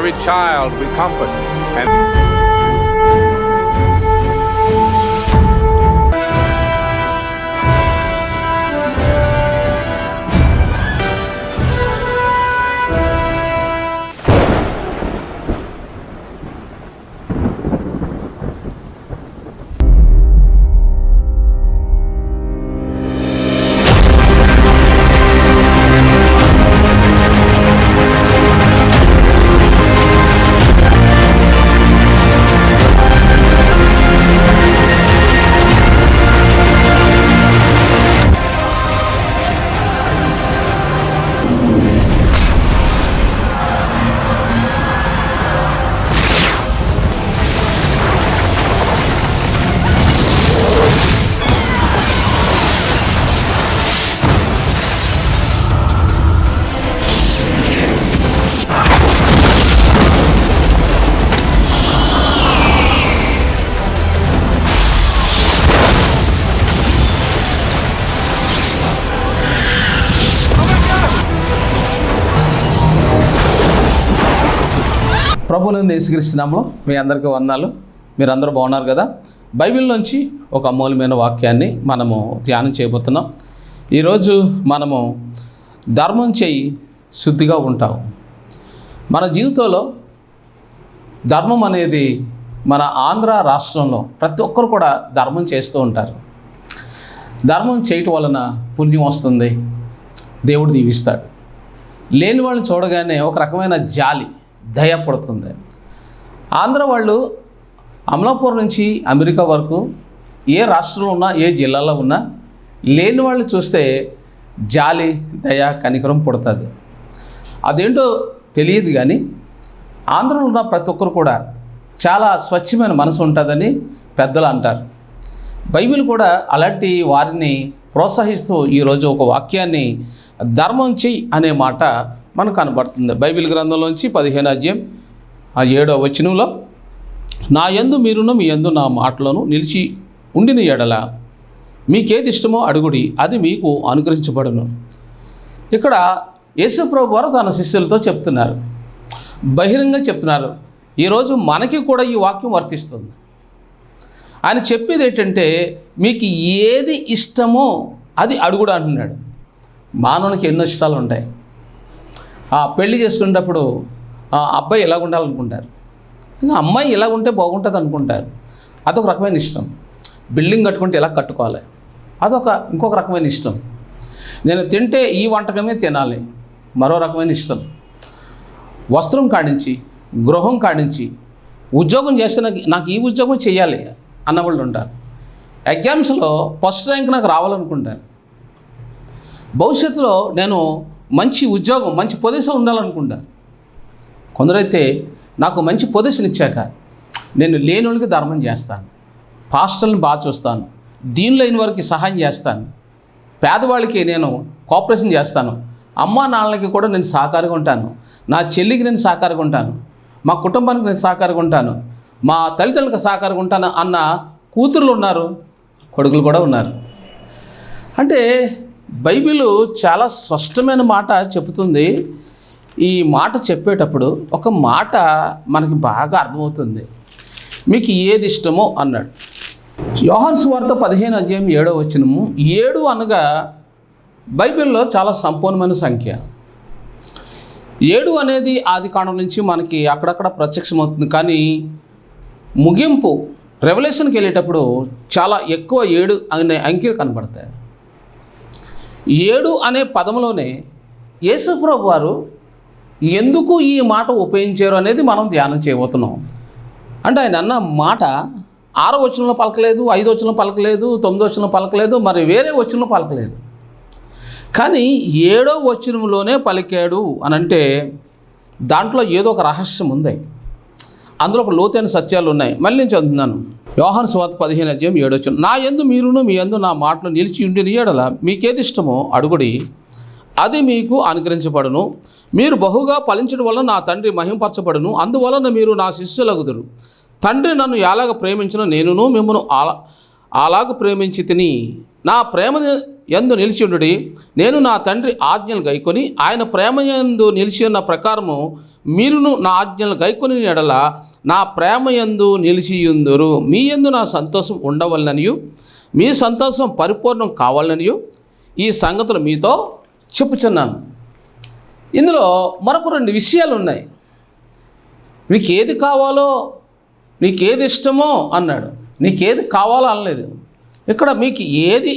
every child with comfort. And ప్రభువునందు యేసుక్రీస్తు నామములో మీ అందరికీ వందనాలు. మీరందరూ బాగున్నారు కదా? బైబిల్ నుంచి ఒక అమూల్యమైన వాక్యాన్ని మనము ధ్యానం చేయబోతున్నాం. ఈరోజు మనము ధర్మం చేయి శుద్ధిగా ఉంటావు. మన జీవితంలో ధర్మం అనేది మన ఆంధ్ర రాష్ట్రంలో ప్రతి ఒక్కరు కూడా ధర్మం చేస్తూ ఉంటారు. ధర్మం చేయటం వలన పుణ్యం వస్తుంది, దేవుడు దీవిస్తాడు. లేని వాళ్ళని చూడగానే ఒక రకమైన జాలి, దయ పడుతుంది. ఆంధ్ర వాళ్ళు అమలాపూర్ నుంచి అమెరికా వరకు ఏ రాష్ట్రంలో ఉన్నా, ఏ జిల్లాలో ఉన్నా లేని వాళ్ళు చూస్తే జాలి, దయ, కనికరం పుడుతుంది. అదేంటో తెలియదు కానీ ఆంధ్రలో ఉన్న ప్రతి ఒక్కరు కూడా చాలా స్వచ్ఛమైన మనసు ఉంటుందని పెద్దలు అంటారు. బైబిల్ కూడా అలాంటి వారిని ప్రోత్సహిస్తూ ఈరోజు ఒక వాక్యాన్ని ధర్మం చెయ్యి అనే మాట మనకు కనబడుతుంది. బైబిల్ గ్రంథంలోంచి 15వ అధ్యాయం 7వ వచనంలో, నా యందు మీరును మీ యందు నా మాటలను నిలిచి ఉండిన ఎడల మీకేది ఇష్టమో అడుగుడి, అది మీకు అనుగ్రహించబడును. ఇక్కడ యేసు ప్రభువు వారు తన శిష్యులతో చెప్తున్నారు, బహిరంగంగా చెప్తున్నారు. ఈరోజు మనకి కూడా ఈ వాక్యం వర్తిస్తుంది. ఆయన చెప్పేది ఏంటంటే, మీకు ఏది ఇష్టమో అది అడుగుడు అంటున్నాడు. మానవునికి ఎన్నో ఇష్టాలు ఉంటాయి. పెళ్లి చేసుకునేటప్పుడు అబ్బాయి ఇలా ఉండాలనుకుంటారు, ఇంకా అమ్మాయి ఇలా ఉంటే బాగుంటుంది అనుకుంటారు. అదొక రకమైన ఇష్టం. బిల్డింగ్ కట్టుకుంటే ఇలా కట్టుకోవాలి, ఇంకొక రకమైన ఇష్టం. నేను తింటే ఈ వంటకమే తినాలి, మరో రకమైన ఇష్టం. వస్త్రం కాడించి, గృహం కాడించి, ఉద్యోగం చేస్తే నాకు ఈ ఉద్యోగం చేయాలి అన్నవాళ్ళు ఉంటారు. ఎగ్జామ్స్లో ఫస్ట్ ర్యాంక్ నాకు రావాలనుకుంటారు. భవిష్యత్తులో నేను మంచి ఉద్యోగం, మంచి పొజిషన్ ఉండాలనుకుంటారు. కొందరైతే నాకు మంచి పొజిషన్ ఇచ్చాక నేను లేనివాళ్ళకి ధర్మం చేస్తాను, పాస్టర్ని బాగా చూస్తాను, దీనిలో అయిన వారికి సహాయం చేస్తాను, పేదవాళ్ళకి నేను కోఆపరేషన్ చేస్తాను, అమ్మా నాన్నలకి కూడా నేను సహకారంగా ఉంటాను, నా చెల్లికి నేను సహకారంగా ఉంటాను, మా కుటుంబానికి నేను సహకారంగా ఉంటాను, మా తల్లిదండ్రులకు సహకారంగా ఉంటాను అన్న కూతుర్లు ఉన్నారు, కొడుకులు కూడా ఉన్నారు. అంటే బైబిల్ చాలా స్పష్టమైన మాట చెబుతుంది. ఈ మాట చెప్పేటప్పుడు ఒక మాట మనకి బాగా అర్థమవుతుంది. మీకు ఏది ఇష్టమో అన్నాడు. యోహాను సువార్త 15వ అధ్యాయం 7వ వచనము. 7 అనగా బైబిల్లో చాలా సంపూర్ణమైన సంఖ్య. 7 అనేది ఆది కాండం నుంచి మనకి అక్కడక్కడ ప్రత్యక్షమవుతుంది. కానీ ముగింపు రెవల్యూషన్కి వెళ్ళేటప్పుడు చాలా ఎక్కువ 7 అనే అంకెలు కనబడతాయి. 7 అనే పదంలోనే యేసు ప్రభు వారు ఎందుకు ఈ మాట ఉపయోగించారు అనేది మనం ధ్యానం చేయబోతున్నాం. అంటే ఆయన అన్న మాట 6వ వచనంలో పలకలేదు, 5వ వచనంలో పలకలేదు, 9వ వచనంలో పలకలేదు, మరి వేరే వచనంలో పలకలేదు. కానీ 7వ వచనంలోనే పలికాడు అని అంటే దాంట్లో ఏదో ఒక రహస్యం ఉంది, అందులో ఒక లోతైన సత్యాలు ఉన్నాయి. మళ్ళీ నేను చదువుతున్నాను. యోహాను సువార్త 15వ అధ్యాయం 7వ వచనం. నా యందు మీరును మీ యందు నా మాటలు నిలిచి ఉండిన ఎడల మీకేది ఇష్టమో అడుగుడి, అది మీకు అనుగ్రహించబడును. మీరు బహుగా ఫలించడం వలన నా తండ్రి మహింపరచబడును, అందువలన మీరు నా శిష్యులగుదురు. తండ్రి నన్ను ఎలాగ ప్రేమించిన నేనును మిమ్మల్ని అలాగ ప్రేమించి తిని నా ప్రేమ యందు నిలిచియుండుడి. నేను నా తండ్రి ఆజ్ఞలు గైకొని ఆయన ప్రేమ యందు నిలిచి ఉన్న ప్రకారము మీరును నా ఆజ్ఞలు గైకొని ఎడల నా ప్రేమ యందు నిలిచియుందురు. మీ యందు నా సంతోషం ఉండవలననియు మీ సంతోషం పరిపూర్ణం కావాలనియు ఈ సంగతులు మీతో చెప్పుచున్నాను. ఇందులో మరొక 2 విషయాలు ఉన్నాయి. మీకు ఏది కావాలో, నీకేది ఇష్టమో అన్నాడు. నీకేది కావాలో అనలేదు. ఇక్కడ మీకు ఏది,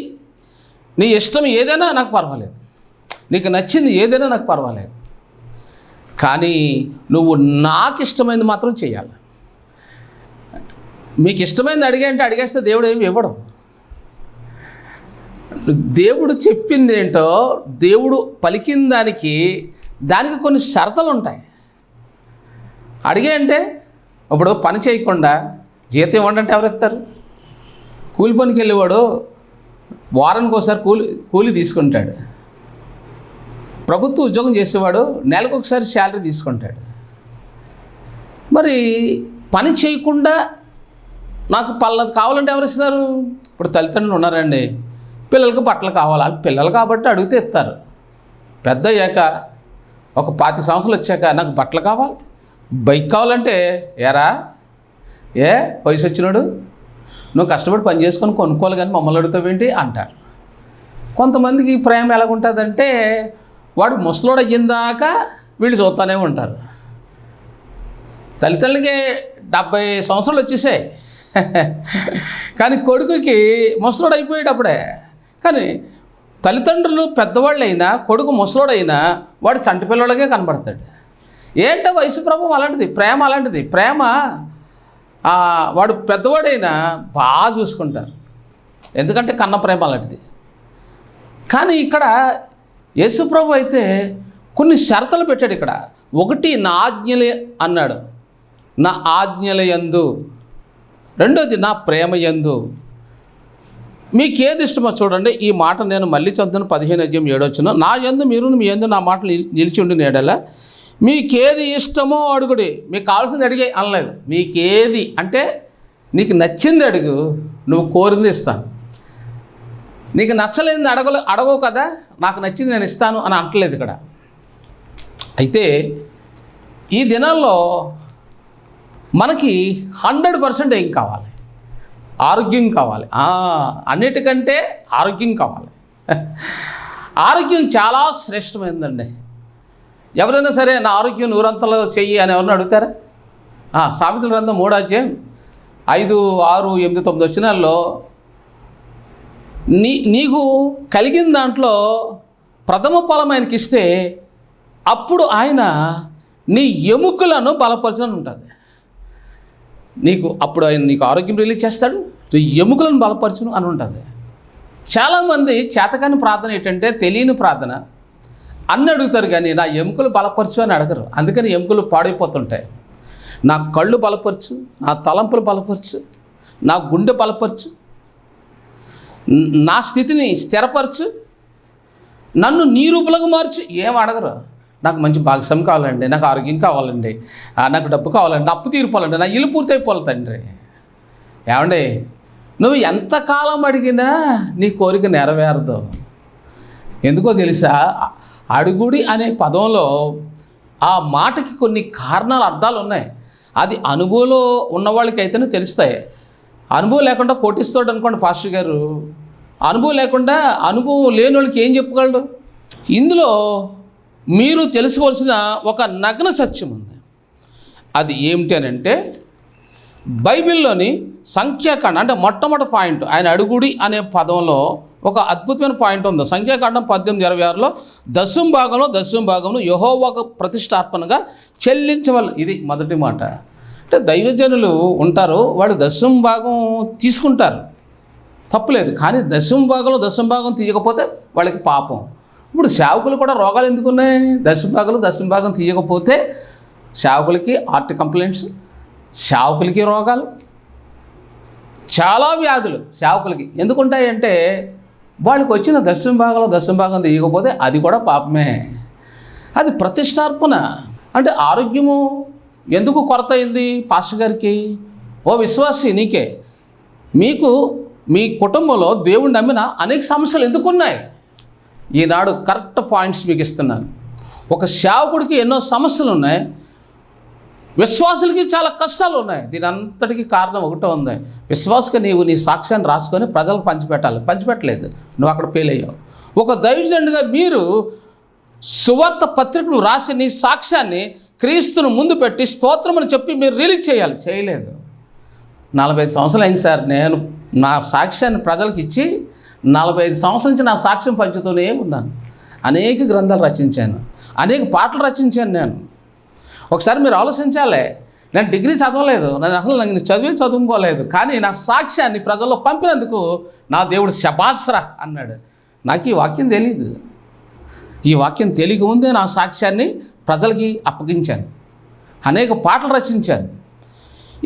నీ ఇష్టం ఏదైనా నాకు పర్వాలేదు, నీకు నచ్చింది ఏదైనా నాకు పర్వాలేదు, కానీ నువ్వు నాకు ఇష్టమైనది మాత్రం చేయాలి. మీకు ఇష్టమైనది అడిగేస్తే దేవుడు ఏమి ఇవ్వడం. దేవుడు చెప్పింది ఏంటో, దేవుడు పలికిన దానికి కొన్ని షరతులు ఉంటాయి. అంటే ఇప్పుడు పని చేయకుండా జీతం ఇవ్వండి ఎవరు ఇస్తారు? కూలి పనికి వెళ్ళేవాడు వారానికి ఒకసారి కూలి తీసుకుంటాడు. ప్రభుత్వ ఉద్యోగం చేసేవాడు నెలకు ఒకసారి శాలరీ తీసుకుంటాడు. మరి పని చేయకుండా నాకు పల్లది కావాలంటే ఎవరు ఇస్తారు? ఇప్పుడు తల్లిదండ్రులు ఉన్నారండి, పిల్లలకు బట్టలు కావాలి, వాళ్ళు పిల్లలు కాబట్టి అడిగితే ఇస్తారు. పెద్ద అయ్యాక ఒక 25 సంవత్సరాలు వచ్చాక నాకు బట్టలు కావాలి, బైక్ కావాలంటే వయసు వచ్చినాడు నువ్వు కష్టపడి పని చేసుకొని కొనుక్కోవాలి కానీ మమ్మల్ని అడుగుతావేంటి అంటారు. కొంతమందికి ప్రేమ ఎలాగుంటుందంటే వాడు ముసలోడు అయ్యిందాక వీళ్ళు చూస్తూనే ఉంటారు. తల్లిదండ్రులకి 70 సంవత్సరాలు వచ్చేసాయి కానీ కొడుకుకి ముసలోడు అయిపోయేటప్పుడే. కానీ తల్లిదండ్రులు పెద్దవాళ్ళైనా కొడుకు ముసలోడైనా వాడు చంటి పిల్లలకే కనబడతాడు. ఏంటో వయసు ప్రభావం అలాంటిది, ప్రేమ అలాంటిది. ప్రేమ వాడు పెద్దవాడైనా బాగా చూసుకుంటారు, ఎందుకంటే కన్న ప్రేమ అలాంటిది. కానీ ఇక్కడ యేసుప్రభు అయితే కొన్ని షరతులు పెట్టాడు. ఇక్కడ ఒకటి, నా ఆజ్ఞలే అన్నాడు, నా ఆజ్ఞల యందు. రెండోది, నా ప్రేమ యందు. మీకేది ఇష్టమో చూడండి. ఈ మాట నేను మళ్ళీ చదువుతాను, 15:7 నా యందు మీరు మీ యందు నా మాటలు నిలిచి ఉండి నేడలా మీకేది ఇష్టమో అడుగుడి. మీకు కావాల్సింది అడిగే అనలేదు. మీకేది అంటే నీకు నచ్చింది అడుగు, నువ్వు కోరింది ఇస్తాను. నీకు నచ్చలేనిది అడగవు కదా, నాకు నచ్చింది నేను ఇస్తాను అని అంటలేదు ఇక్కడ. అయితే ఈ దినాల్లో మనకి 100% ఏం కావాలి? ఆరోగ్యం కావాలి. అన్నిటికంటే ఆరోగ్యం కావాలి. ఆరోగ్యం చాలా శ్రేష్టమైందండి. ఎవరైనా సరే నా ఆరోగ్యం నూరంతలో చెయ్యి అని ఎవరిని అడుగుతారా? సామెతల గ్రంథం 3:5, 6, 8, 9 వచనాల్లో నీకు కలిగిన దాంట్లో ప్రథమ ఫలం ఆయనకి ఇస్తే అప్పుడు ఆయన నీ ఎముకలను బలపరచని ఉంటుంది. అప్పుడు ఆయన నీకు ఆరోగ్యం రిలీజ్ చేస్తాడు, నీ ఎముకలను బలపరచును అని ఉంటుంది. చాలామంది చేతకాని ప్రార్థన ఏంటంటే తెలియని ప్రార్థన. అన్నీ అడుగుతారు కానీ నా ఎముకలు బలపరచు అని అడగరు. అందుకని ఎముకలు పాడైపోతుంటాయి. నా కళ్ళు బలపరచు, నా తలంపులు బలపరచు, నా గుండె బలపరచు, నా స్థితిని స్థిరపరచు, నన్ను నీ రూపులకు మార్చు. ఏం అడగరు. నాకు మంచి భాగస్వామి కావాలండి, నాకు ఆరోగ్యం కావాలండి, నాకు డబ్బు కావాలండి, అప్పు తీరిపోవాలండి, నా ఇల్లు పూర్తయిపోవాలి తండ్రి. ఏమండి, నువ్వు ఎంతకాలం అడిగినా నీ కోరిక నెరవేరదు. ఎందుకో తెలుసా? అడుగుడి అనే పదంలో ఆ మాటకి కొన్ని కారణాలు, అర్థాలు ఉన్నాయి. అది అనుభవంలో ఉన్నవాళ్ళకి అయితేనే తెలుస్తాయి. అనుభవం లేకుండా కోటిస్తాడు అనుకోండి పాస్టర్ గారు, అనుభవం లేకుండా అనుభవం లేని వాళ్ళకి ఏం చెప్పగలడు? ఇందులో మీరు తెలుసుకోవాల్సిన ఒక నగ్న సత్యం ఉంది. అది ఏమిటి అని అంటే, బైబిల్లోని సంఖ్యాకాండం అంటే మొట్టమొదటి పాయింట్, ఆయన అడుగుడి అనే పదంలో ఒక అద్భుతమైన పాయింట్ ఉంది. సంఖ్యాకాండం 18:26లో దశమ భాగంలో యెహోవాకు ప్రతిష్టార్పణగా చెల్లించవలెను. ఇది మొదటి మాట. అంటే దైవజనులు ఉంటారు, వాళ్ళు దశమ భాగం తీసుకుంటారు, తప్పులేదు. కానీ దశమ భాగం తీయకపోతే వాళ్ళకి పాపం. ఇప్పుడు సేవకులు కూడా రోగాలు ఎందుకున్నాయి? దశమ భాగం తీయకపోతే సేవకులకి హార్ట్ కంప్లైంట్స్, సేవకులకి రోగాలు, చాలా వ్యాధులు సేవకులకి ఎందుకుంటాయంటే వాళ్ళకి వచ్చిన దశమ భాగం తీయకపోతే అది కూడా పాపమే. అది ప్రతిష్టార్పణ. అంటే ఆరోగ్యము ఎందుకు కొరత అయింది పాస్టర్ గారికి? ఓ విశ్వాసి నీకే, మీకు మీ కుటుంబంలో దేవుణ్ణి నమ్మిన అనేక సమస్యలు ఎందుకు ఉన్నాయి? ఈనాడు కరెక్ట్ పాయింట్స్ మీకు ఇస్తున్నాను. ఒక సేవకుడికి ఎన్నో సమస్యలు ఉన్నాయి, విశ్వాసులకి చాలా కష్టాలు ఉన్నాయి. దీని అంతటికీ కారణం ఒకటే ఉంది. విశ్వాసగా నీవు నీ సాక్ష్యాన్ని రాసుకొని ప్రజలకు పంచిపెట్టలేదు, నువ్వు అక్కడ ఫెయిల్ అయ్యావు. ఒక దైవజనుడిగా మీరు సువార్త పత్రికను రాసి నీ సాక్ష్యాన్ని క్రీస్తును ముందు పెట్టి స్తోత్రమని చెప్పి మీరు రిలీజ్ చేయలేదు. 45 సంవత్సరాలు అయింది సార్, నేను నా సాక్ష్యాన్ని ప్రజలకు ఇచ్చి 45 సంవత్సరాల నుంచి నా సాక్ష్యం పంచుతూనే ఉన్నాను. అనేక గ్రంథాలు రచించాను, అనేక పాటలు రచించాను. నేను ఒకసారి మీరు ఆలోచించాలి, నేను డిగ్రీ చదవలేదు, నేను చదువుకోలేదు, కానీ నా సాక్ష్యాన్ని ప్రజల్లో పంపినందుకు నా దేవుడు శబాస్రా అన్నాడు. నాకు ఈ వాక్యం తెలియదు. ఈ వాక్యం తెలియక ముందే నా సాక్ష్యాన్ని ప్రజలకి అప్పగించాను, అనేక పాటలు రచించాను.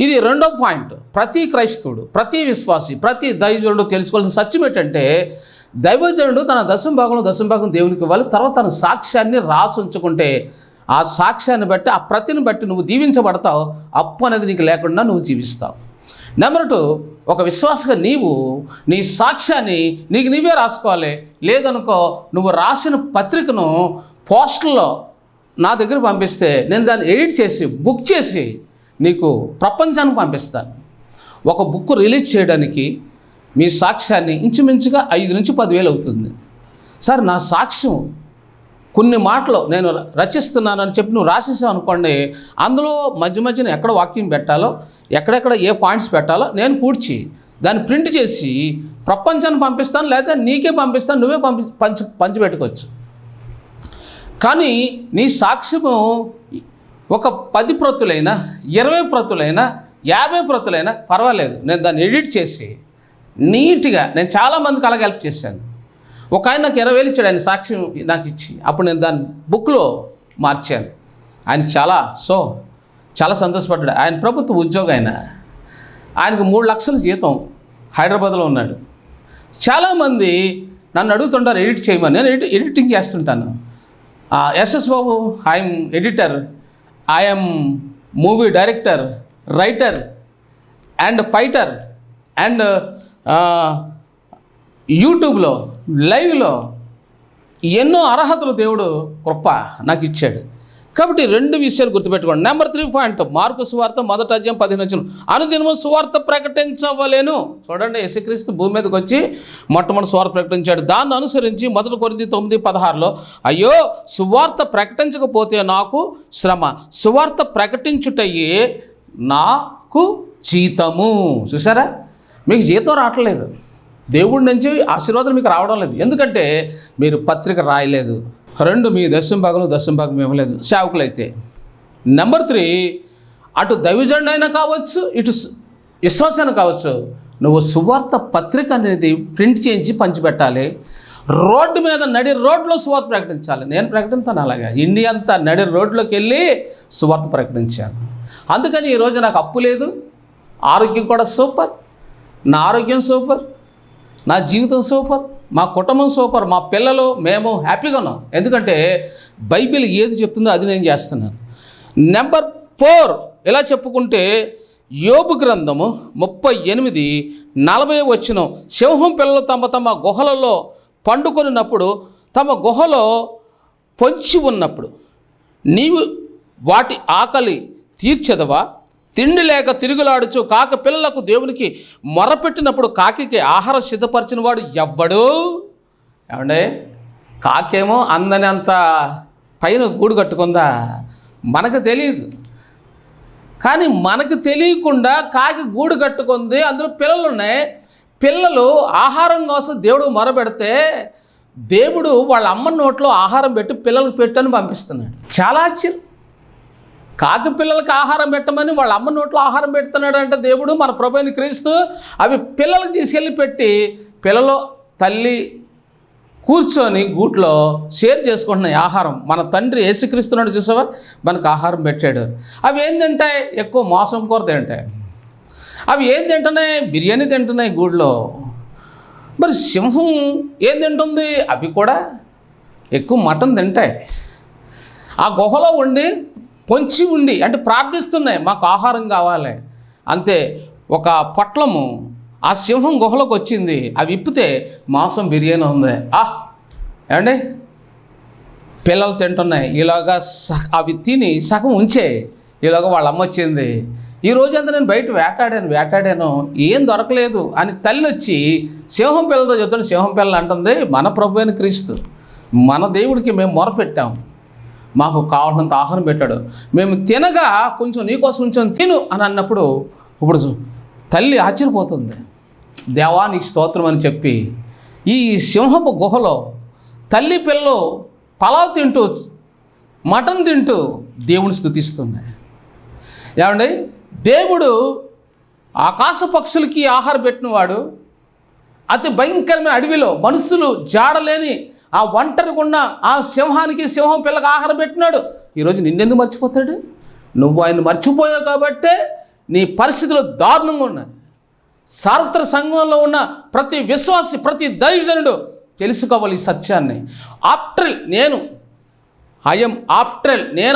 ఇది రెండో పాయింట్. ప్రతి క్రైస్తవుడు, ప్రతి విశ్వాసి, ప్రతి దైవజనుడు తెలుసుకోవాల్సిన సత్యం ఏంటంటే, దైవజనుడు తన దశంభాగం దేవునికి ఇవ్వాలి. తర్వాత తన సాక్ష్యాన్ని రాసి ఉంచుకుంటే ఆ సాక్ష్యాన్ని బట్టి, ఆ ప్రతిని బట్టి నువ్వు దీవించబడతావు. అప్పు అనేది నీకు లేకుండా నువ్వు జీవిస్తావు. నెంబర్ 2, ఒక విశ్వాసగా నీవు నీ సాక్ష్యాన్ని నీకు నీవే రాసుకోవాలి. లేదనుకో, నువ్వు రాసిన పత్రికను పోస్టల్లో నా దగ్గర పంపిస్తే నేను దాన్ని ఎడిట్ చేసి బుక్ చేసి నీకు ప్రపంచానికి పంపిస్తాను. ఒక బుక్ రిలీజ్ చేయడానికి మీ సాక్ష్యాన్ని ఇంచుమించుగా 5 నుంచి 10,000 అవుతుంది. సార్, నా సాక్ష్యం కొన్ని మాటలు నేను రచిస్తున్నానని చెప్పి నువ్వు రాసేసావు అనుకోండి, అందులో మధ్యన ఎక్కడ వాక్యం పెట్టాలో, ఎక్కడెక్కడ ఏ పాయింట్స్ పెట్టాలో నేను కూర్చి దాన్ని ప్రింట్ చేసి ప్రపంచాన్ని పంపిస్తాను, లేదా నీకే పంపిస్తాను, నువ్వే పంచిపెట్టుకోవచ్చు. కానీ నీ సాక్ష్యము ఒక 10 ప్రతులైనా, 20 ప్రతులైనా, 50 ప్రతులైనా పర్వాలేదు, నేను దాన్ని ఎడిట్ చేసి నీట్గా, నేను చాలామందికి అలాగే హెల్ప్ చేశాను. ఒక ఆయన నాకు 20,000 ఇచ్చాడు, ఆయన సాక్ష్యం నాకు ఇచ్చి, అప్పుడు నేను దాన్ని బుక్లో మార్చాను. ఆయన చాలా సంతోషపడ్డాడు. ఆయన ప్రభుత్వ ఉద్యోగం, ఆయనకు 3 లక్షల జీతం, హైదరాబాద్లో ఉన్నాడు. చాలామంది నన్ను అడుగుతుంటారు ఎడిట్ చేయమని. నేను ఎడిటింగ్ చేస్తుంటాను. S S Babu, I'm editor, I'm movie director, writer and fighter and యూట్యూబ్లో లైవ్లో ఎన్నో అర్హతలు దేవుడు కృప నాకు ఇచ్చాడు. కాబట్టి 2 విషయాలు గుర్తుపెట్టుకోండి. నెంబర్ 3 పాయింట్, మార్కు సువార్త 1:15 అనుదినము సువార్త ప్రకటించవలెను. చూడండి, యేసుక్రీస్తు భూమి మీదకి వచ్చి మొట్టమొదటి సువార్త ప్రకటించాడు. దాన్ని అనుసరించి 1 కొరింథీ 9:16 అయ్యో, సువార్త ప్రకటించకపోతే నాకు శ్రమ, సువార్త ప్రకటించుటయే నాకు జీతము. చూసారా, మీకు జీతం రావట్లేదు, దేవుడి నుంచి ఆశీర్వాదం మీకు రావడం లేదు. ఎందుకంటే మీరు పత్రిక రాయలేదు. 2, మీ దశంభాగం ఇవ్వలేదు సేవకులైతే. నెంబర్ 3, అటు దైవజనుడు అయినా కావచ్చు, ఇటు విశ్వాసాన్ని కావచ్చు, నువ్వు సువార్త పత్రిక అనేది ప్రింట్ చేయించి పంచిపెట్టాలి. రోడ్డు మీద నడి రోడ్లో సువార్త ప్రకటించాలి. నేను ప్రకటిస్తాను అలాగా, ఇండియా అంతా నడి రోడ్లోకి వెళ్ళి సువార్త ప్రకటించాను. అందుకని ఈరోజు నాకు అప్పు లేదు, ఆరోగ్యం కూడా సూపర్, నా ఆరోగ్యం సూపర్, నా జీవితం సూపర్, మా కుటుంబం సూపర్, మా పిల్లలు, మేము హ్యాపీగా ఉన్నాం. ఎందుకంటే బైబిల్ ఏది చెప్తుందో అది నేను చేస్తున్నాను. నెంబర్ 4, ఇలా చెప్పుకుంటే యోబు గ్రంథము 38:40 సింహం పిల్లలు తమ గుహలలో పండుకొనినప్పుడు, తమ గుహలో పొంచి ఉన్నప్పుడు నీవు వాటి ఆకలి తీర్చెదవా? తిండి లేక తిరుగులాడుచు కాక పిల్లలకు దేవునికి మొరపెట్టినప్పుడు కాకికి ఆహారం సిద్ధపరిచిన వాడు ఎవ్వడు? ఏమండే, కాకేమో అందని అంత పైన గూడు కట్టుకుందా? మనకు తెలియదు, కానీ మనకు తెలియకుండా కాకి గూడు కట్టుకుంది, అందులో పిల్లలు ఉన్నాయి. పిల్లలు ఆహారం కోసం దేవుడు మొరపెడితే దేవుడు వాళ్ళ అమ్మ నోట్లో ఆహారం పెట్టి పిల్లలకు పెట్టని పంపిస్తున్నాడు. చాలా ఆశ్చర్యం. కాకి పిల్లలకి ఆహారం పెట్టమని వాళ్ళ అమ్మ నోట్లో ఆహారం పెడుతున్నాడు అంటే దేవుడు, మన ప్రభువైన క్రీస్తు. అవి పిల్లలకు తీసుకెళ్ళి పెట్టి, పిల్లలు తల్లి కూర్చొని గూట్లో షేర్ చేసుకుంటున్నాయి ఆహారం. మన తండ్రి యేసుక్రీస్తున్నాడు, చూసావా, మనకు ఆహారం పెట్టాడు. అవి ఏం తింటాయి? ఎక్కువ మాంసం కూర తింటాయి. అవి ఏం తింటున్నాయి? బిర్యానీ తింటున్నాయి గూడులో. మరి సింహం ఏం తింటుంది? అవి కూడా ఎక్కువ మటన్ తింటాయి. ఆ గుహలో ఉండి పొంచి ఉండి అంటే ప్రార్థిస్తున్నాయి, మాకు ఆహారం కావాలి. అంతే, ఒక పొట్లము ఆ సింహం గుహలోకి వచ్చింది. అవి విప్పితే మాంసం బిర్యానీ ఉంది. ఏమండి, పిల్లలు తింటున్నాయి. ఇలాగా అవి తిని సగం ఉంచే ఇలాగ వాళ్ళ అమ్మ వచ్చింది. ఈ రోజంతా నేను బయట వేటాడాను ఏం దొరకలేదు అని తల్లి వచ్చి సింహం పిల్లలతో చెప్తాను. సింహం పిల్లలు అంటుంది, మన ప్రభు అయిన క్రీస్తు, మన దేవుడికి మేము మొరపెట్టాం, మాకు కావాల్సినంత ఆహారం పెట్టాడు, మేము తినగా కొంచెం నీకోసం కొంచెం తిను అని అన్నప్పుడు ఇప్పుడు తల్లి ఆశ్చర్యపోతుంది. దేవా నీకు స్తోత్రం అని చెప్పి ఈ సింహపు గుహలో తల్లి పిల్లలు పలావ్ తింటూ మటన్ తింటూ దేవుని స్తుతిస్తున్నాయి. ఏమండి, దేవుడు ఆకాశ పక్షులకి ఆహారం పెట్టినవాడు, అతి భయంకరమైన అడవిలో మనుషులు జాడలేని ఆ ఒంటరిగా ఉన్న ఆ సింహానికి సింహం పిల్లకి ఆహారం పెట్టినాడు. ఈరోజు నిన్నెందుకు మర్చిపోతాడు? నువ్వు ఆయన మర్చిపోయావు కాబట్టే నీ పరిస్థితులు దారుణంగా ఉన్నాయి. సార్వత్ర సంఘంలో ఉన్న ప్రతి విశ్వాసి, ప్రతి దైవజనుడు తెలుసుకోవాలి ఈ సత్యాన్ని. నేను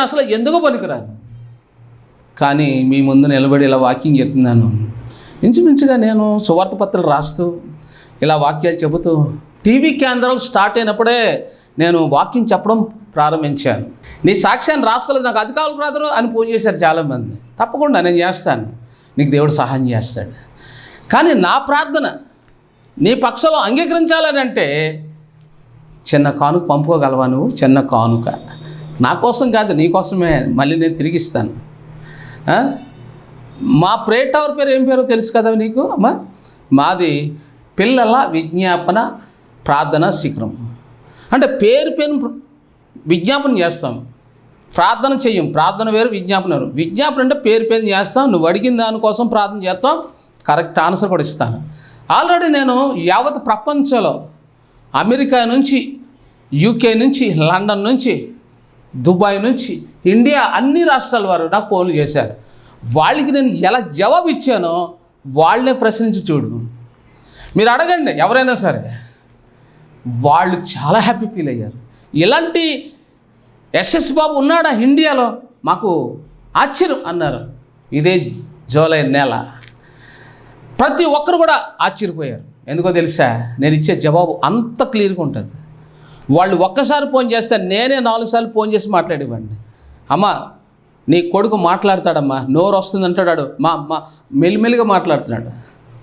అసలు ఎందుకు పనికిరాను, కానీ మీ ముందు నిలబడి ఇలా వాక్యం చెప్తున్నాను. ఇంచుమించుగా నేను సువార్త పత్రాలు రాస్తూ ఇలా వాక్యాలు చెబుతూ టీవీ కేంద్రాలు స్టార్ట్ అయినప్పుడే నేను వాక్యం చెప్పడం ప్రారంభించాను. నీ సాక్ష్యాన్ని రాసుకోలేదు, నాకు అధికారులు బ్రదరు అని ఫోన్ చేశారు చాలామంది. తప్పకుండా నేను చేస్తాను, నీకు దేవుడు సహాయం చేస్తాడు. కానీ నా ప్రార్థన నీ పక్షంలో అంగీకరించాలని అంటే చిన్న కానుక పంపుకోగలవా నువ్వు? చిన్న కానుక నా కోసం కాదు, నీ కోసమే మళ్ళీ నేను తిరిగిస్తాను. మా ప్రే టవర్ పేరు ఏం పేరో తెలుసు కదా నీకు అమ్మా? మాది పిల్లల విజ్ఞాపన ప్రార్థన శిఖరం. అంటే పేరు విజ్ఞాపన చేస్తాం, ప్రార్థన చెయ్యం. ప్రార్థన వేరు, విజ్ఞాపన వేరు. విజ్ఞాపన అంటే పేరు చేస్తాం, నువ్వు అడిగిన దానికోసం ప్రార్థన చేస్తాం, కరెక్ట్ ఆన్సర్ కూడా ఇస్తాను. ఆల్రెడీ నేను యావత్ ప్రపంచంలో అమెరికా నుంచి, యూకే నుంచి, లండన్ నుంచి, దుబాయ్ నుంచి, ఇండియా అన్ని రాష్ట్రాల వారు నాకు ఫోన్లు చేశారు. వాళ్ళకి నేను ఎలా జవాబు ఇచ్చానో వాళ్ళనే ప్రశ్నించి చూడు. మీరు అడగండి ఎవరైనా సరే, వాళ్ళు చాలా హ్యాపీ ఫీల్ అయ్యారు. ఇలాంటి ఎస్ఎస్ బాబు ఉన్నాడా ఇండియాలో, మాకు ఆశ్చర్యం అన్నారు. ఇదే జూలై నెల ప్రతి ఒక్కరు కూడా ఆశ్చర్యపోయారు. ఎందుకో తెలుసా? నేను ఇచ్చే జవాబు అంత క్లియర్గా ఉంటుంది. వాళ్ళు ఒక్కసారి ఫోన్ చేస్తే నేనే 4 సార్లు ఫోన్ చేసి మాట్లాడేవాడిని. అమ్మా నీ కొడుకు మాట్లాడతాడమ్మా, నోరు వస్తుంది అంటాడు, మా మెల్లిమెల్లిగా మాట్లాడుతున్నాడు.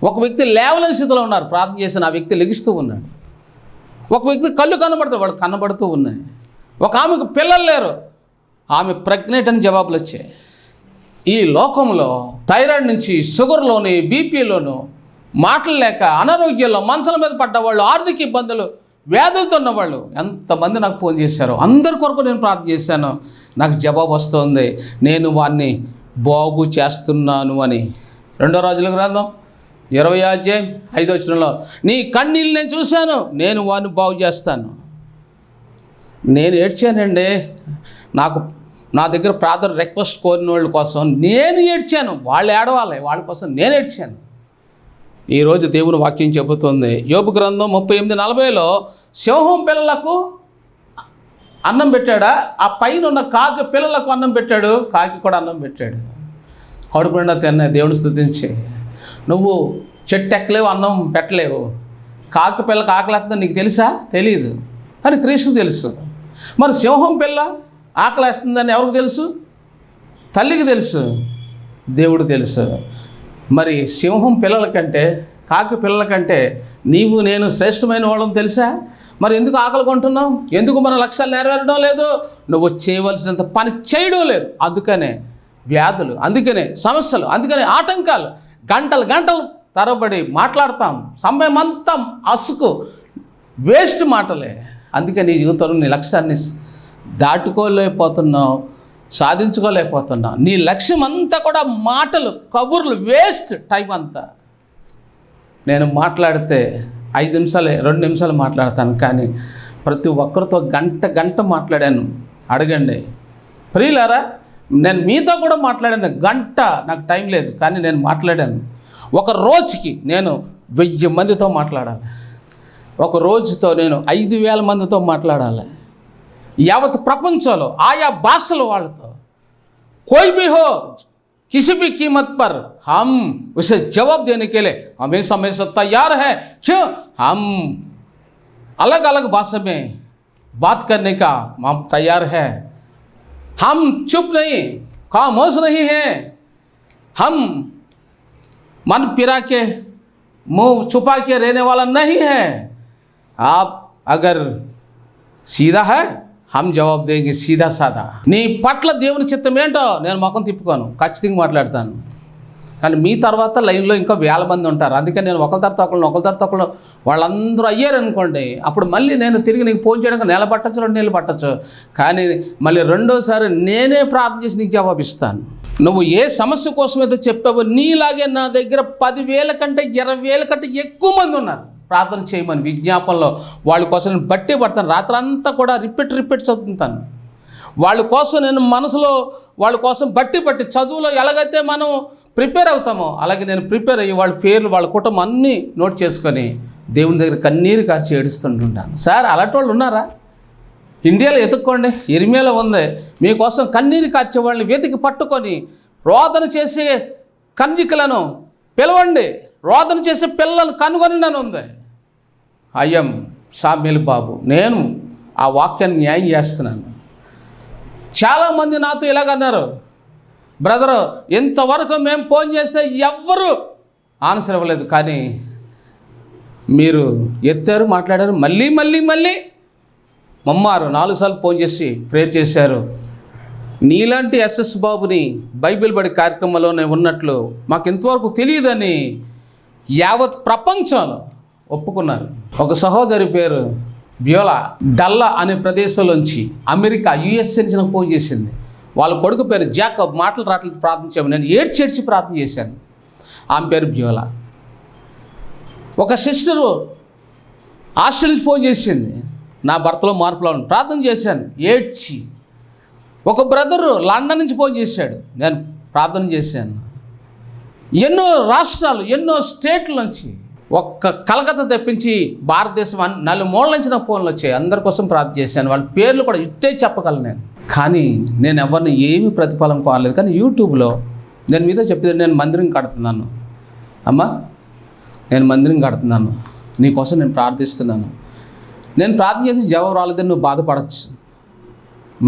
ఒక వ్యక్తి లేవలేని స్థితిలో ఉన్నారు, ప్రార్థన చేసిన ఆ వ్యక్తి లెగిస్తూ ఉన్నాడు. ఒక వ్యక్తి కళ్ళు కనబడతాడు, వాడు కనబడుతూ ఉన్నాయి. ఒక ఆమెకు పిల్లలు లేరు, ఆమె ప్రెగ్నెంట్ అని జవాబులు వచ్చాయి. ఈ లోకంలో థైరాయిడ్ నుంచి షుగర్లోని, బీపీలోను, మాటలు లేక అనారోగ్యంలో మంచాల మీద పడ్డవాళ్ళు, ఆర్థిక ఇబ్బందులు, వ్యాధులతో ఉన్నవాళ్ళు ఎంతమంది నాకు ఫోన్ చేశారు. అందరి కొరకు నేను ప్రార్థన చేశాను, నాకు జవాబు వస్తుంది, నేను వారిని బాగు చేస్తున్నాను అని. 2వ రాజుల గ్రంథం 20:5 నీ కన్నీళ్ళు నేను చూశాను, నేను వారిని బాగు చేస్తాను. నేను ఏడ్చానండి. నా దగ్గర ప్రార్థన రిక్వెస్ట్ కోరిన వాళ్ళ కోసం నేను ఏడ్చాను. వాళ్ళు ఏడవాలి, వాళ్ళ కోసం నేను ఏడ్చాను. ఈరోజు దేవుని వాక్యం చెబుతుంది. యోబు గ్రంథం 38:40 సింహం పిల్లలకు అన్నం పెట్టాడా? ఆ పైన ఉన్న కాకి పిల్లలకు అన్నం పెట్టాడు, కాకి కూడా అన్నం పెట్టాడు. కడుపు నిండా తిన్నాయి, దేవుని స్తుతించి. నువ్వు చెట్టు ఎక్కలేవు, అన్నం పెట్టలేవు. కాకి పిల్లకి ఆకలేస్తుందని నీకు తెలుసా? తెలియదు, కానీ క్రీస్తు తెలుసు. మరి సింహం పిల్ల ఆకలేస్తుందని ఎవరికి తెలుసు? తల్లికి తెలుసు, దేవుడు తెలుసు. మరి సింహం పిల్లల కంటే, కాకి పిల్లల కంటే నీవు నేను శ్రేష్టమైన వాళ్ళని తెలుసా? మరి ఎందుకు ఆకలి కొంటున్నావు? ఎందుకు మన లక్ష్యాలు నెరవేరడం లేదు? నువ్వు చేయవలసినంత పని చేయడం లేదు. అందుకనే వ్యాధులు, అందుకనే సమస్యలు, అందుకనే ఆటంకాలు. గంటలు తరబడి మాట్లాడతాం, సమయం అంతా అసుకు, వేస్ట్ మాటలే. అందుకే నీ జీవితంలో నీ లక్ష్యాన్ని దాటుకోలేకపోతున్నావు, సాధించుకోలేకపోతున్నావు. నీ లక్ష్యం అంతా కూడా మాటలు, కబుర్లు, వేస్ట్ టైం అంతా. నేను మాట్లాడితే 5 నిమిషాలే, 2 నిమిషాలు మాట్లాడతాను, కానీ ప్రతి ఒక్కరితో గంట మాట్లాడాను. అడగండి ప్రియులారా, నేను మీతో కూడా మాట్లాడాను. గంట నాకు టైం లేదు, కానీ నేను మాట్లాడాను. ఒక రోజుకి నేను 1000 మందితో మాట్లాడాలి. ఒక రోజుతో నేను 5000 మందితో మాట్లాడాలి. యావత్ ప్రపంచంలో ఆయా భాషల వాళ్ళతో. కోయి భీ హో కిసి భీ కీమత్ పర్ हम उसे जवाब देने के लिए हमेशा हमेशा तैयार है। क्यों? हम अलग अलग भाषा में बात करने का हम तैयार है। हम चुप नहीं, खामोश नहीं है। हम मन पिरा के मुंह छुपा के रहने वाला नहीं है। आप अगर సీదా హై హమ్ జవాబు దేంగే సీదా సాదా. నీ పట్ల దేవుని చిత్తం ఏంటో నేను ముఖం తిప్పుకోను, ఖచ్చితంగా మాట్లాడతాను. కానీ మీ తర్వాత లైన్లో ఇంకా వేల మంది ఉంటారు. అందుకని నేను ఒకరి తర్వాత ఒకళ్ళు వాళ్ళందరూ అయ్యారు అనుకోండి, అప్పుడు మళ్ళీ నేను తిరిగి నీకు ఫోన్ చేయడానికి నెల పట్టచ్చు, 2 నెలలు పట్టచ్చు. కానీ మళ్ళీ రెండోసారి నేనే ప్రార్థన చేసి నీకు జవాబిస్తాను. నువ్వు ఏ సమస్య కోసం అయితే చెప్పావో నీలాగే నా దగ్గర 10,000 కంటే 20,000 కంటే ఎక్కువ మంది ఉన్నారు ప్రార్థన చేయమని విజ్ఞాపనలో. వాళ్ళ కోసం నేను బట్టి పడతాను, రాత్రంతా కూడా రిపీట్ చదువుతాను. వాళ్ళ కోసం నేను మనసులో వాళ్ళ కోసం బట్టి చదువులో ఎలాగైతే మనం ప్రిపేర్ అవుతామో అలాగే నేను ప్రిపేర్ అయ్యి వాళ్ళ పేర్లు వాళ్ళ కుటుంబం అన్నీ నోట్ చేసుకొని దేవుని దగ్గర కన్నీరు కార్చి ఏడుస్తుంటుంటాను. సార్ అలాంటి వాళ్ళు ఉన్నారా? ఇండియాలో ఎత్తుక్కోండి, ఇర్మియాలో ఉంది. మీకోసం కన్నీరు కార్చే వాళ్ళని వెతికి పట్టుకొని రోదన చేసే కన్యకలను పిలవండి, రోదన చేసే పిల్లలను కనుగొని నన్ను ఉంది. అయ్యం సామ్యుల్ బాబు, నేను ఆ వాక్యాన్ని న్యాయం చేస్తున్నాను. చాలామంది నాతో ఇలాగన్నారు, బ్రదరు ఇంతవరకు మేము ఫోన్ చేస్తే ఎవ్వరూ ఆన్సర్ ఇవ్వలేదు, కానీ మీరు ఎత్తారు, మాట్లాడారు, మళ్ళీ మమ్మారు 4 సార్లు ఫోన్ చేసి ప్రేయర్ చేశారు. నీలాంటి ఎస్ఎస్ బాబుని బైబిల్ బడి కార్యక్రమంలోనే ఉన్నట్లు మాకు ఇంతవరకు తెలియదని యావత్ ప్రపంచంలో ఒప్పుకున్నారు. ఒక సహోదరి పేరు బ్యోలా డల్లా అనే ప్రదేశంలోంచి అమెరికా యుఎస్ఏ నుంచి నాకు ఫోన్ చేసింది. వాళ్ళ కొడుకు పేరు జాకబ్, మాటలు రావట్లేదు, ప్రార్థన చేయమని నేను ఏడ్చి ప్రార్థన చేశాను. ఆమె పేరు బ్యోలా. ఒక సిస్టరు ఆస్ట్రేలియా నుంచి ఫోన్ చేసింది, నా భర్తలో మార్పులో ప్రార్థన చేశాను ఏడ్చి. ఒక బ్రదరు లండన్ నుంచి ఫోన్ చేశాడు, నేను ప్రార్థన చేశాను. ఎన్నో రాష్ట్రాలు, ఎన్నో స్టేట్ల నుంచి, ఒక్క కలకత్తా తెప్పించి భారతదేశం 4 మూలల నుంచి నాకు ఫోన్లు వచ్చాయి. అందరి కోసం ప్రార్థన చేశాను. వాళ్ళ పేర్లు కూడా ఇట్టే చెప్పగలను నేను. కానీ నేను ఎవరిని ఏమీ ప్రతిఫలం కోరలేదు. కానీ యూట్యూబ్లో నేను మీతో చెప్పేది, నేను మందిరం కడుతున్నాను అమ్మా, నేను మందిరం కడుతున్నాను, నీకోసం నేను ప్రార్థిస్తున్నాను. నేను ప్రార్థన చేసి జవాబు రాలేదని నువ్వు బాధపడచ్చు.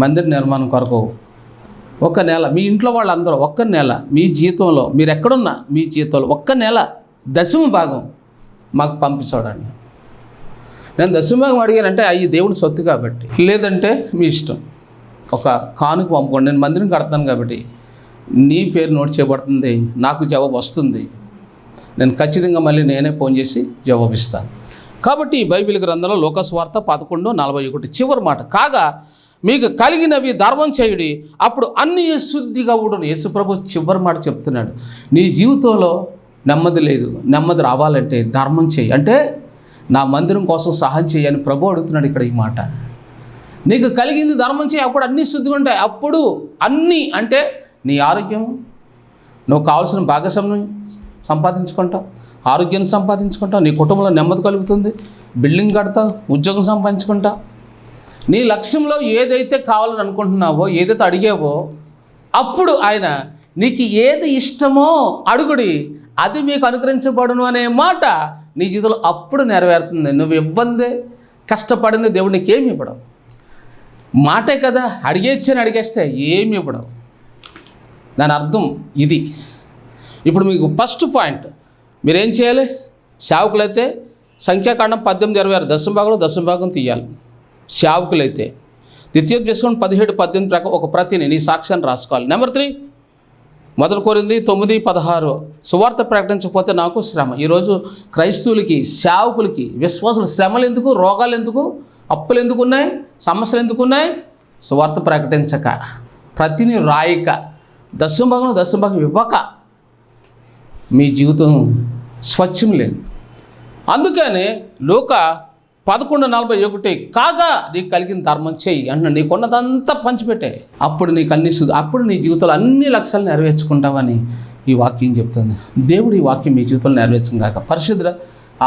మందిర నిర్మాణం కొరకు 1 నెల మీ ఇంట్లో వాళ్ళందరూ 1 నెల మీ జీతంలో, మీరు ఎక్కడున్నా మీ జీతంలో 1 నెల 10వ భాగం మాకు పంపించడండి. నేను 10వ భాగం అడిగానంటే అయ్యి దేవుడి సొత్తు కాబట్టి, లేదంటే మీ ఇష్టం, ఒక కానుక పంపుకోండి. నేను మందిరం కడతాను కాబట్టి నీ పేరు నోట్ చేయబడుతుంది, నాకు జవాబు వస్తుంది. నేను ఖచ్చితంగా మళ్ళీ నేనే ఫోన్ చేసి జవాబిస్తాను. కాబట్టి బైబిల్ గ్రంథంలో లోకాసువార్త 11:41 చివరి మాట, కాగా మీకు కలిగినవి ధర్మం చేయుడి, అప్పుడు అన్ని శుద్ధిగా ఉండును. యేసుప్రభు చివరి మాట చెప్తున్నాడు. నీ జీవితంలో నెమ్మది లేదు, నెమ్మది రావాలంటే ధర్మం చేయి, అంటే నా మందిరం కోసం సహాయం చేయని ప్రభు అడుగుతున్నాడు ఇక్కడ ఈ మాట. నీకు కలిగింది ధర్మం చేయి, అప్పుడు అన్నీ శుద్ధిగా ఉంటాయి. అప్పుడు అన్నీ అంటే నీ ఆరోగ్యం, నువ్వు కావాల్సిన భాగస్వామ్యం సంపాదించుకుంటావు, ఆరోగ్యాన్ని సంపాదించుకుంటావు, నీ కుటుంబంలో నెమ్మది కలుగుతుంది, బిల్డింగ్ కడతావు, ఉద్యోగం సంపాదించుకుంటావు. నీ లక్ష్యంలో ఏదైతే కావాలని అనుకుంటున్నావో, ఏదైతే అడిగావో, అప్పుడు ఆయన నీకు ఏది ఇష్టమో అడుగుడి, అది మీకు అనుగ్రహించబడును అనే మాట నీ జీవితంలో అప్పుడు నెరవేరుతుంది. నువ్వు ఇబ్బంది కష్టపడింది దేవుడు నీకేమి ఇవ్వడం, మాటే కదా, అడిగేచ్చని అడిగేస్తే ఏమి ఇవ్వడం. దాని అర్థం ఇది. ఇప్పుడు మీకు ఫస్ట్ పాయింట్, మీరేం చేయాలి? సేవకులైతే సంఖ్యాకాండం 18:26 10 భాగం తీయాలి. సేవకులైతే ద్వితీయోపదేశం 17:18 ప్రకారం ఒక ప్రతిని నీ సాక్ష్యాన్ని రాసుకోవాలి. నెంబర్ 3 1 కొరింథీ 9:16 సువార్త ప్రకటించకపోతే నాకు శ్రమ. ఈరోజు క్రైస్తవులకి, సేవకులకి, విశ్వాసులు శ్రమలు ఎందుకు, రోగాలు ఎందుకు, అప్పులు ఎందుకు ఉన్నాయి, సమస్యలు ఎందుకు ఉన్నాయి? సువార్త ప్రకటించక, ప్రతిని రాయక, 10 భాగం ఇవ్వక మీ జీవితం స్వచ్ఛం లేదు. అందుకని లూకా 11:41 కాగా నీకు కలిగిన ధర్మం చేయి అంటే నీకున్నదంతా పంచిపెట్టే, అప్పుడు నీకు అన్ని అప్పుడు నీ జీవితంలో అన్ని లక్ష్యాలు నెరవేర్చుకుంటావని ఈ వాక్యం చెప్తుంది. దేవుడు ఈ వాక్యం మీ జీవితంలో నెరవేర్చును కాక. పరిశుద్ధ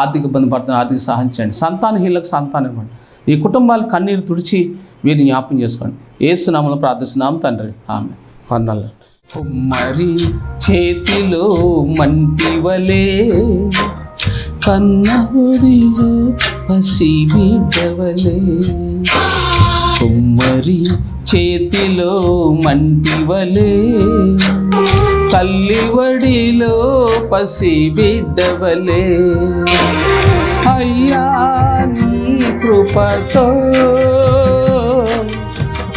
ఆర్థిక ఇబ్బంది పడుతున్న ఆర్థిక సహాయం చేయండి, సంతానహీనులకు సంతానం ఇవ్వండి, ఈ కుటుంబాలు కన్నీరు తుడిచి వీరిని జ్ఞాపకం చేసుకోండి. యేసు నామములో ప్రార్థిస్తున్నాము తండ్రి, ఆమేన్. వందనాలు. కుమ్మరి చేతిలో మంటివలే కన్నఒడిలో పసిబిడ్డవలే. కుమ్మరి చేతిలో మంటివలే తల్లివడిలో పసిబిడ్డవలే. అయ్యా నీ కృపతో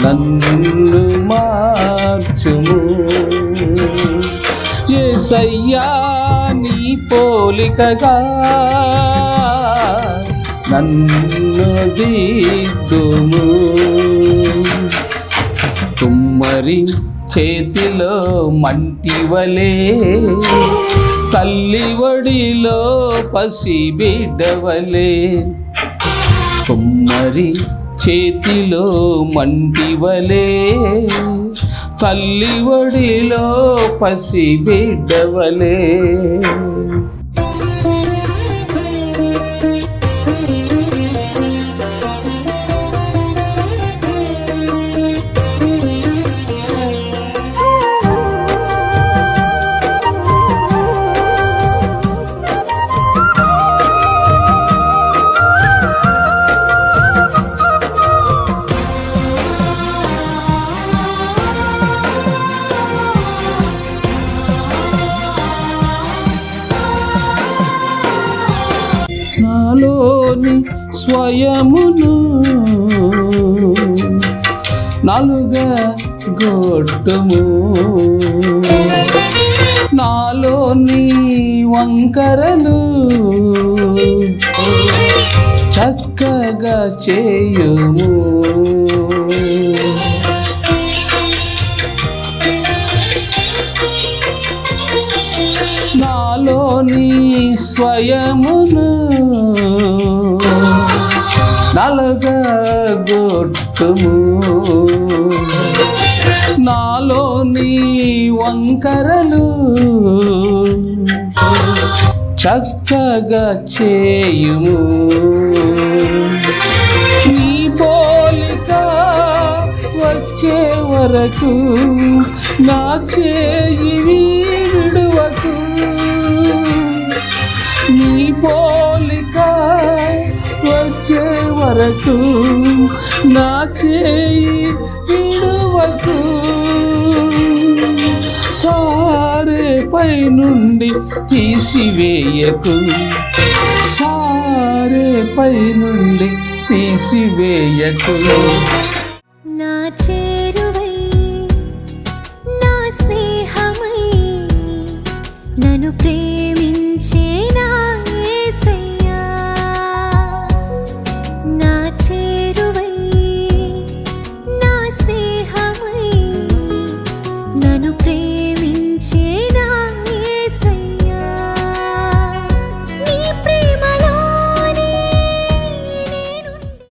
నన్ను మార్చుము. యేసయ్యా నీ పోలికగా నన్ను దిద్దుము. కుమ్మరి చేతిలో మంటివలే తల్లివడిలో పసిబిడ్డవలే. కుమ్మరి చేతిలో మంటివలే తల్లివడిలో పసిబిడ్డవలే. నాలోని స్వయమును నాలుగా గొట్టుము. నాలోని వంకరలు చక్కగా చేయుము. నాలోని స్వయమును నలగొట్టుము. నాలోని వంకరలు చక్కగా చేయుము. నీ పోలిక వచ్చే వరకు నా చేయి విడువకు. నీ పోలిక వచ్చే వరకు నా చేయి విడువకు. సారే పై నుండి తీసివేయకు. సారే పై నుండి తీసివేయకు. నా